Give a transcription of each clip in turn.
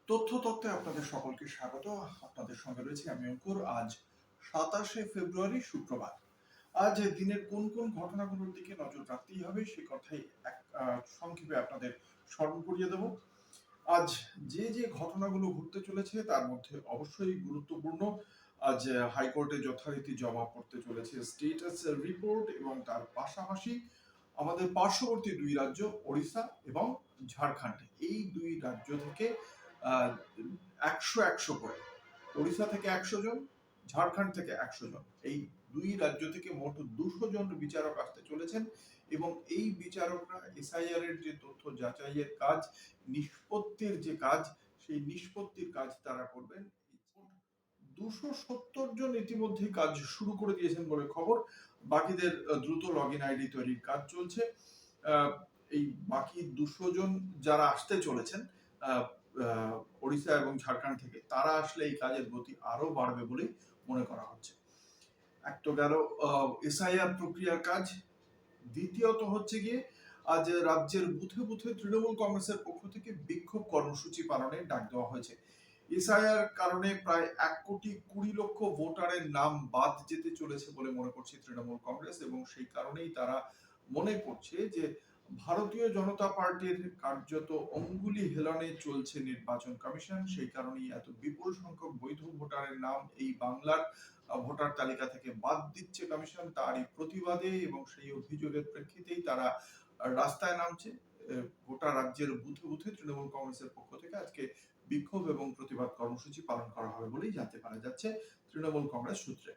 তথ্যে আপনাদের সকলকে স্বাগত। আপনাদের সঙ্গে রয়েছে আমি অঙ্কুর। আজ 27শে ফেব্রুয়ারি শুক্রবার। আজ দিনের কোন কোন ঘটনাগুলোর দিকে নজর রাখতেই হবে সে কথাই সংক্ষেপে আপনাদের স্মরণ করিয়ে দেব। আজ যে ঘটনাগুলো ঘটতে চলেছে তার মধ্যে অবশ্যই গুরুত্বপূর্ণ আজ হাইকোর্টে যথারীতি জমা পড়তে চলেছে স্ট্যাটাস রিপোর্ট এবং তার পাশাপাশি আমাদের পার্শ্ববর্তী দুই রাজ্য ওড়িশা এবং ঝাড়খণ্ড, এই দুই রাজ্য থেকে 100 করে, ওড়িশা থেকে 100 জন, ঝাড়খণ্ড থেকে 100 জন, এই দুই রাজ্য থেকে মোট 200 জন বিচারক আসতে চলেছেন এবং এই বিচারকরা এসআইআর এর যে তথ্য যাচাইয়ের কাজ, নিষ্পত্তির যে কাজ, সেই নিষ্পত্তির কাজ তারা করবেন। 270 জন ইতিমধ্যে কাজ শুরু করে দিয়েছেন বলে খবর। বাকিদের দ্রুত লগইন আইডি তৈরির কাজ চলছে। এই বাকি 200 জন যারা আসতে চলেছেন ওড়িশা এবং ঝাড়খণ্ড থেকে, তারা আসলে এই কাজের গতি আরো বাড়বে বলে মনে করা হচ্ছে। এক তো গেল এসআইআর প্রক্রিয়ার কাজ। দ্বিতীয়ত হচ্ছে গিয়ে আজ রাজ্যের বুথে বুথে তৃণমূল কংগ্রেসের পক্ষ থেকে বিক্ষোভ কর্মসূচি পালনের ডাক দেওয়া হয়েছে। এসআইআর কারণে প্রায় 1,20,00,000 ভোটারের নাম বাদ যেতে চলেছে বলে মনে করছে তৃণমূল কংগ্রেস, এবং সেই কারণেই তারা মনে করছে যে ভারতীয় জনতা পার্টির কার্যত অঙ্গুলি হেলনে চলছে নির্বাচন কমিশন। সেই কারণেই এত বিপুল সংখ্যক বৈধ ভোটারের নাম এই বাংলার ভোটার তালিকা থেকে বাদ দিচ্ছে কমিশন। তারই প্রতিবাদে এবং সেই অভিযোগের প্রেক্ষিতেই তারা রাস্তায় নামছে। গোটা রাজ্যের বুথে বুথে তৃণমূল কংগ্রেসের পক্ষ থেকে আজকে বিক্ষোভ এবং প্রতিবাদ কর্মসূচি পালন করা হবে বলেই জানতে পারা যাচ্ছে তৃণমূল কংগ্রেস সূত্রে।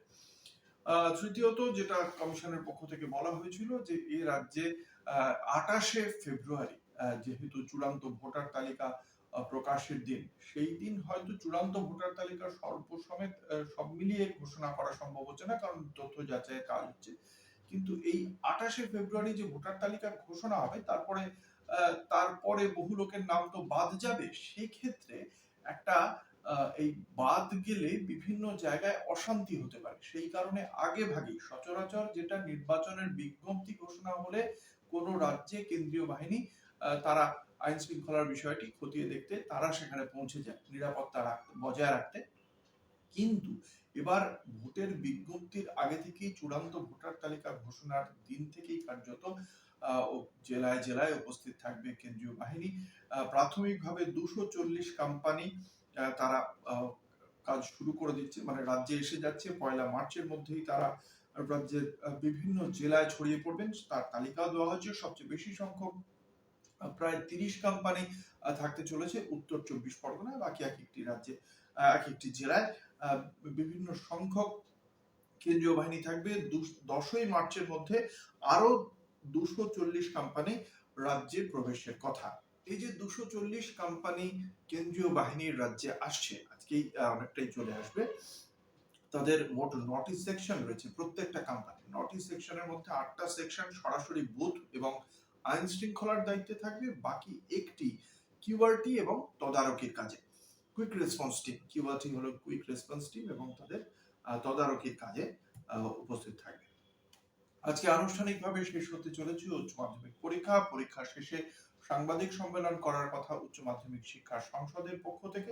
তৃতীয়ত যেটা কমিশনের পক্ষ থেকে বলা হয়েছিল যে এই রাজ্যে 28শে ফেব্রুয়ারি যেহেতু চূড়ান্ত ভোটার তালিকা প্রকাশের দিন, সেই দিন হয়তো চূড়ান্ত ভোটার তালিকা সর্বসমেত সব মিলিয়ে ঘোষণা করা সম্ভব হচ্ছে না, কারণ তথ্য যাচাইয়ের কাজ হচ্ছে। কিন্তু এই 28শে ফেব্রুয়ারি যে ভোটার তালিকার ঘোষণা হবে, তারপরে বহু লোকের নাম তো বাদ যাবে। সেই ক্ষেত্রে একটা এই বাদ গেলে বিভিন্ন জায়গায় অশান্তি হতে পারে। সেই কারণে আগে ভাগেই সচরাচর যেটা নির্বাচনের বিজ্ঞপ্তি ঘোষণা হলে কোনো রাজ্যে কেন্দ্রীয় বাহিনী তারা আইন শৃঙ্খলার বিষয়টি খতিয়ে দেখতে তারা সেখানে পৌঁছে যায় নিরাপত্তা বজায় রাখতে। কিন্তু এবার ভোটের বিজ্ঞপ্তির আগে থেকেই চূড়ান্ত ভোটার তালিকা ঘোষণার দিন থেকেই কার্যত জেলায় জেলায় উপস্থিত থাকবে কেন্দ্রীয় বাহিনী। প্রাথমিকভাবে 240 কোম্পানি তারা কাজ শুরু করে দিচ্ছে, মানে রাজ্যে এসে যাচ্ছে। 1 মার্চের মধ্যেই তারা রাজ্যের বিভিন্ন জেলায় ছড়িয়ে পড়বেন, তার তালিকাও দেওয়া হয়েছে। সবচেয়ে বেশি সংখ্যক প্রায় 30 কোম্পানি থাকতে চলেছে উত্তর 24 পরগনায়। বাকি এক একটি রাজ্যে এক একটি জেলায় বিভিন্ন সংখ্যক কেন্দ্রীয় বাহিনী থাকবে। 10ই মার্চের মধ্যে আরো 240 কোম্পানি রাজ্যে প্রবেশের কথা। এই যে 240 কোম্পানি কেন্দ্রীয় বাহিনীর রাজ্যে আসছে, আজকেই অনেকটাই চলে আসবে। তাদের মোট 9টি সেকশন রয়েছে প্রত্যেকটা কোম্পানি। 9টি সেকশনের মধ্যে 8টা সেকশন সরাসরি বুথ এবং আইন শৃঙ্খলার দায়িত্বে থাকবে, বাকি একটি কিউআরটি এবং তদারকির কাজে। কুইক রেসপন্স টিম, কিউআরটি হলো কুইক রেসপন্স টিম, এবং তাদের তদারকির কাজে উপস্থিত থাকবে। আজকে আনুষ্ঠানিকভাবে শেষ হতে চলেছে উচ্চ মাধ্যমিক পরীক্ষা। পরীক্ষা শেষে সাংবাদিক সম্মেলন করার কথা উচ্চ মাধ্যমিক শিক্ষা সংসদের পক্ষ থেকে।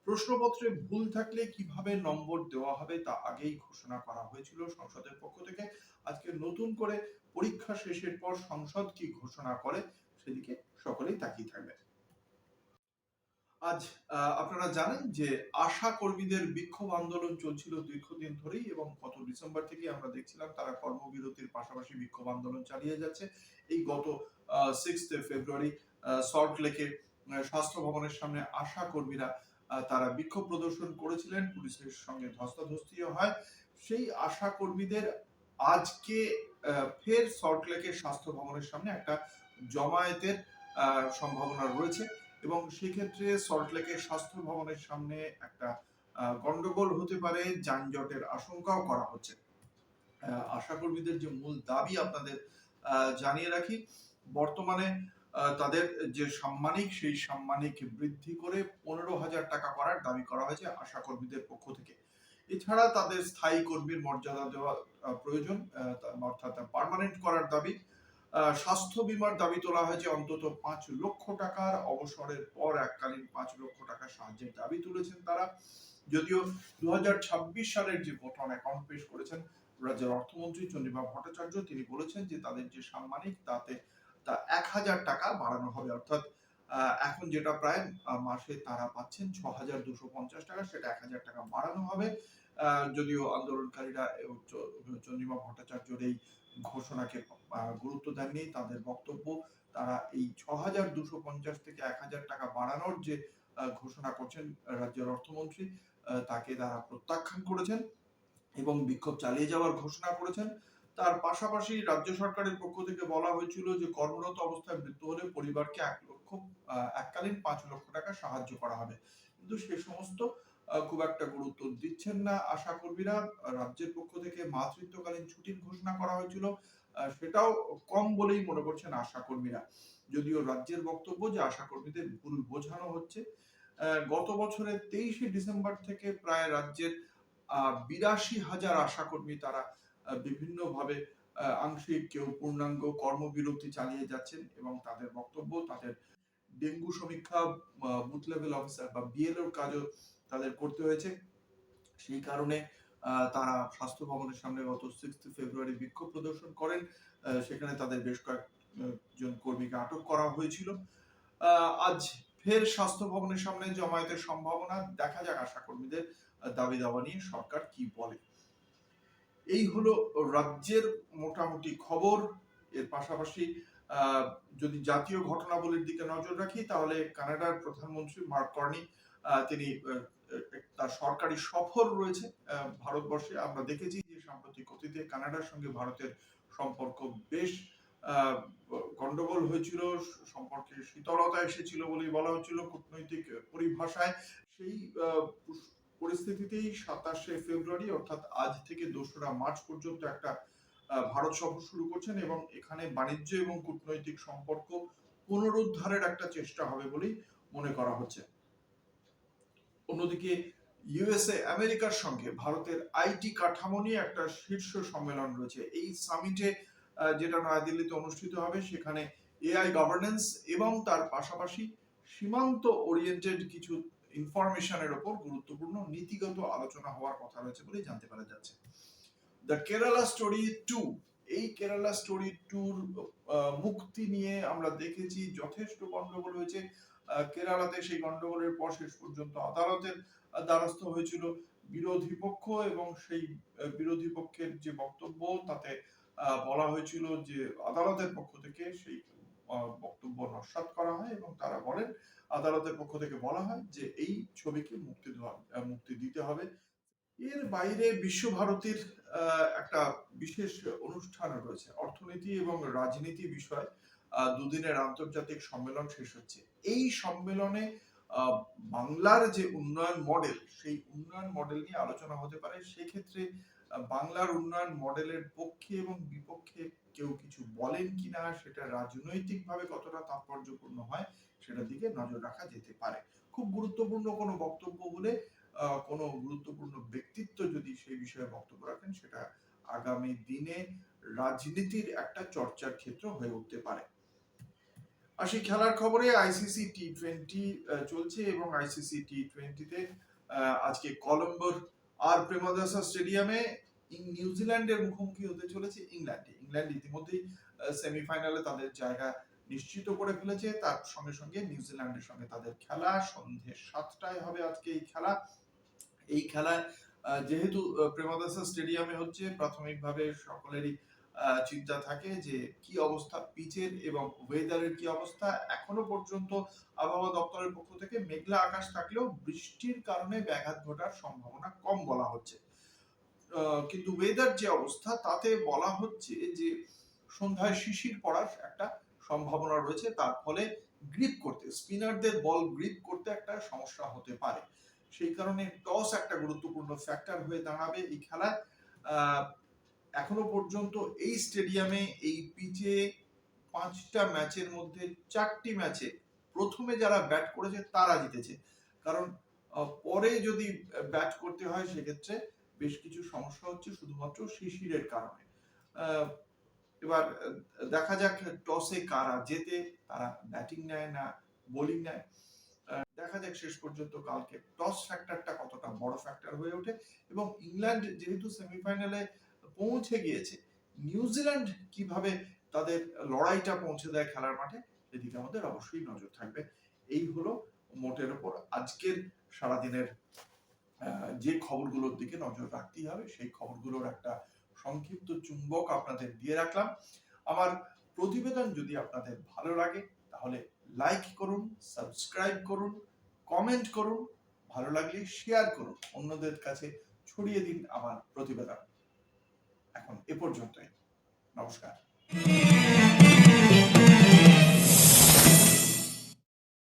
প্রশ্নপত্রে ভুল থাকলে কিভাবে নম্বর দেওয়া হবে তা আগেই ঘোষণা করা হয়েছিল সংসদের পক্ষ থেকে। আজকে নতুন করে পরীক্ষা শেষের পর সংসদ কি ঘোষণা করে সেদিকে সকলেই তাকিয়ে থাকবে। আজ আপনারা জানেন যে আশা কর্মীদের বিক্ষোভ আন্দোলন চলছিল দীর্ঘদিন ধরেই, এবং গত ডিসেম্বর থেকে আমরা দেখছিলাম তারা কর্মবিরতির পাশাপাশি বিক্ষোভ আন্দোলন চালিয়ে যাচ্ছে। এই গত 6 ফেব্রুয়ারি সল্ট লেকে স্বাস্থ্য ভবনের সামনে আশা কর্মীরা তারা বিক্ষোভ প্রদর্শন করেছিলেন, পুলিশের সঙ্গে ধস্তাধস্তিও হয়। সেই আশা কর্মীদের আজকে ফের সল্ট লেকের স্বাস্থ্য ভবনের সামনে একটা জমায়েতের সম্ভাবনা রয়েছে, এবং সেক্ষেত্রে সল্টলেকের স্বাস্থ্য ভবনের সামনে একটা গন্ডগোল হতে পারে, যানজটের আশঙ্কাও করা হচ্ছে। আশা কর্মীদের যে মূল দাবি আপনাদের জানিয়ে রাখি, বর্তমানে তাদের যে সাম্মানিক, সেই সাম্মানিক বৃদ্ধি করে 15,000 টাকা করার দাবি করা হয়েছে আশা কর্মীদের পক্ষ থেকে। এছাড়া তাদের স্থায়ী কর্মীর মর্যাদা দেওয়া প্রয়োজন, অর্থাৎ পার্মানেন্ট করার দাবি। স্বাস্থ্য বীমার দাবি তোলা হয়েছে অন্তত 5 লক্ষ টাকার, অবসরের পর এককালীন 5 লক্ষ টাকা সাহায্যের দাবি তুলেছেন তারা। যদিও 2026 সালের যে ভোট অন অ্যাকাউন্ট পেশ করেছেন রাজ্যের অর্থমন্ত্রী চন্দ্রিমা ভট্টাচার্য, তিনি বলেছেন যে তাদের যে সাম্মানিক তা 1,000 টাকা বাড়ানো হবে, অর্থাৎ এখন যেটা প্রায় মাসে তারা পাচ্ছেন 6,250 টাকা, সেটা 1,000 টাকা বাড়ানো হবে। যদিও আন্দোলনকারীরা চন্দ্রিমা ভট্টাচার্যের এই ঘোষণাকে গুরুত্ব দেননি। তাদের বক্তব্য, তারা এই 6,250 থেকে 1,000 টাকা বাড়ানোর যে ঘোষণা করছেন রাজ্যের অর্থমন্ত্রী, তাকে তারা প্রত্যাখ্যান করেছেন এবং বিক্ষোভ চালিয়ে যাওয়ার ঘোষণা করেছেন। তার পাশাপাশি রাজ্য সরকারের পক্ষ থেকে বলা হয়েছিল যে কর্মরত অবস্থায় মৃত্যু হলে পরিবারকে এককালীন 5 লক্ষ টাকা সাহায্য করা হবে। কিন্তু সে সমস্ত খুব একটা গুরুত্ব দিচ্ছেন না আশা কর্মীরা। রাজ্যের পক্ষ থেকে মাতৃত্বকালীন ছুটির ঘোষণা করা হয়েছিল, সেটাও কম বলেই মনে করছেন আশা কর্মীরা। যদিও রাজ্যের বক্তব্য যে আশা কর্মীদের ভুল বোঝানো হচ্ছে। গত বছরের 23শে ডিসেম্বর থেকে প্রায় রাজ্যের 82,000 আশাকর্মী তারা বিভিন্নভাবে আংশিক, কেউ পূর্ণাঙ্গ কর্মবিরতি চালিয়ে যাচ্ছেন এবং তাদের বক্তব্য, তাদের ডেঙ্গু সমীক্ষা, বুথ লেভেল অফিসার বা বিএলওর কাজও তাদের করতে হয়েছে। সেই কারণে তারা স্বাস্থ্য ভবনের সামনে গত 6 ফেব্রুয়ারি বিক্ষোভ প্রদর্শন করেন। সেখানে তাদের বেশ কয়েকজন কর্মীকে আটক করা হয়েছিল। আজ ফের স্বাস্থ্য ভবনের সামনে জমায়েতের সম্ভাবনা। দেখা যাক আশা কর্মীদের দাবি দাওয়া নিয়ে সরকার কি বলে। এই হলো রাজ্যের মোটামুটি খবর। এর পাশাপাশি যদি জাতীয় ঘটনাবলীর দিকে নজর রাখি, তাহলে কানাডার প্রধানমন্ত্রী মার্ক কার্নি, তিনি তার সরকারি সফর রয়েছে ভারতবর্ষে। আমরা দেখেছি যে সাম্প্রতিক অতীতে কানাডার সঙ্গে ভারতের সম্পর্ক বেশ গন্ডগোল হয়েছিল, সম্পর্কে শীতলতা এসেছিল বলেই বলা হচ্ছিল কূটনৈতিক পরিভাষায়। সেই পরিস্থিতিতেই 27শে ফেব্রুয়ারি অর্থাৎ আজ থেকে 2রা মার্চ পর্যন্ত একটা ভারত সফর শুরু করছেন এবং এখানে বাণিজ্য এবং কূটনৈতিক সম্পর্ক পুনরুদ্ধারের একটা চেষ্টা হবে বলেই মনে করা হচ্ছে। অন্যদিকে ইউএসএ আমেরিকার সঙ্গে ভারতের আইটি কাঠামো নিয়ে একটা শীর্ষ সম্মেলন রয়েছে। এই সামিটে যেটা নয়াদিল্লিতে অনুষ্ঠিত হবে, সেখানে এআই গভর্নেন্স এবং তার পাশাপাশি সীমান্ত ওরিয়েন্টেড কিছু ইনফরমেশনের উপর গুরুত্বপূর্ণ নীতিগত আলোচনা হওয়ার কথা রয়েছে বলে জানতে পারা যাচ্ছে। দ্য কেরালা স্টোরি 2, এই কেরালা স্টোরি 2 মুক্তি নিয়ে আমরা দেখেছি যথেষ্ট গন্ডগোল হয়েছে কেরালাতে। সেই গন্ডগোলের পর শেষ পর্যন্ত আদালতের দ্বারস্থ হয়েছিল বিরোধী পক্ষ এবং সেই বিরোধী পক্ষের যে বক্তব্য, তাতে বলা হয়েছিল যে আদালতের পক্ষ থেকে সেই বক্তব্য নস্যাৎ করা হয় এবং তারা বলেন, আদালতের পক্ষ থেকে বলা হয় যে এই ছবিকে মুক্তি দিতে হবে। এর বাইরে বিশ্বভারতীর একটা বিশেষ অনুষ্ঠান রয়েছে, অর্থনীতি এবং রাজনীতি বিষয় দুদিনের আন্তর্জাতিক সম্মেলন শেষ হচ্ছে। এই সম্মেলনে বাংলার যে উন্নয়ন মডেল, সেই উন্নয়ন মডেল নিয়ে আলোচনা হতে পারে। সেক্ষেত্রে বাংলার উন্নয়ন মডেলের পক্ষে এবং বিপক্ষে কেউ কিছু বলেন কিনা, সেটা রাজনৈতিকভাবে কতটা তাৎপর্যপূর্ণ হয়, সেটার দিকে নজর রাখা যেতে পারে। খুব গুরুত্বপূর্ণ কোনো বক্তব্য বলে কোনো গুরুত্বপূর্ণ ব্যক্তিত্ব যদি সেই বিষয়ে বক্তব্য রাখেন, সেটা আগামী দিনে রাজনীতির একটা চর্চার ক্ষেত্র হয়ে উঠতে পারে। আর সেই খেলার খবরে আইসিসি টি20 চলছে এবং আইসিসি টি20তে আজকে কলম্বোর আর প্রেমাদাসা স্টেডিয়ামে নিউজিল্যান্ডের মুখোমুখি হতে চলেছে ইংল্যান্ড ইতিমধ্যেই সেমিফাইনালে তাদের জায়গা নিশ্চিত করে ফেলেছে। তার সঙ্গে সঙ্গে নিউজিল্যান্ডের সঙ্গে তাদের খেলা সন্ধ্যে 7টায় হবে আজকে এই খেলা। এই খেলায় যেহেতু প্রেমাদাসা স্টেডিয়ামে হচ্ছে, প্রাথমিকভাবে সকলেরই চিন্তা থাকে যে কি অবস্থা পিচের এবং ওয়েদারের কি অবস্থা। এখনো পর্যন্ত আবহাওয়া দপ্তরের পক্ষ থেকে মেঘলা আকাশ থাকলেও বৃষ্টির কারণে ব্যাঘাত ঘটার সম্ভাবনা কম বলা হচ্ছে। কিন্তু ওয়েদার যে অবস্থা, তাতে বলা হচ্ছে যে সন্ধ্যায় শিশির পড়ার একটা সম্ভাবনা রয়েছে। তার ফলে স্পিনারদের বল গ্রিপ করতে একটা সমস্যা হতে পারে। সেই কারণে টস একটা গুরুত্বপূর্ণ ফ্যাক্টর হয়ে দাঁড়াবে এই খেলায়। এখনো পর্যন্ত এই স্টেডিয়ামে এই পিচে 5টা ম্যাচের মধ্যে 4টি ম্যাচে প্রথমে যারা ব্যাট করেছে তারা জিতেছে। কারণ পরে যদি ব্যাট করতে হয়, সেক্ষেত্রে বেশ কিছু সমস্যা হচ্ছে শুধুমাত্র শিশিরের কারণে। এবার দেখা যাক টসে কারা জেতে, তারা ব্যাটিং নেয় না বোলিং নেয়। দেখা যাক শেষ পর্যন্ত কালকে টস ফ্যাক্টরটা কতটা বড় ফ্যাক্টর হয়ে ওঠে, এবং ইংল্যান্ড যেহেতু সেমিফাইনালে পৌঁছে গিয়েছে, নিউজিল্যান্ড কিভাবে তাদের লড়াইটা পৌঁছে দেয় খেলার মাঠে, এদিকে আমাদের অবশ্যই নজর থাকবে। এই হলো মোটের ওপর আজকের সারাদিনের যে খবরগুলোর দিকে নজর রাখতেই হবে, সেই খবরগুলোর একটা সংক্ষিপ্ত চুম্বক আপনাদের দিয়ে রাখলাম। আমার প্রতিবেদন যদি আপনাদের ভালো লাগে তাহলে লাইক করুন, সাবস্ক্রাইব করুন, কমেন্ট করুন, ভালো লাগলে শেয়ার করুন, অন্যদের কাছে ছড়িয়ে দিন আমার প্রতিবেদন। এখন এ পর্যন্তই, নমস্কার।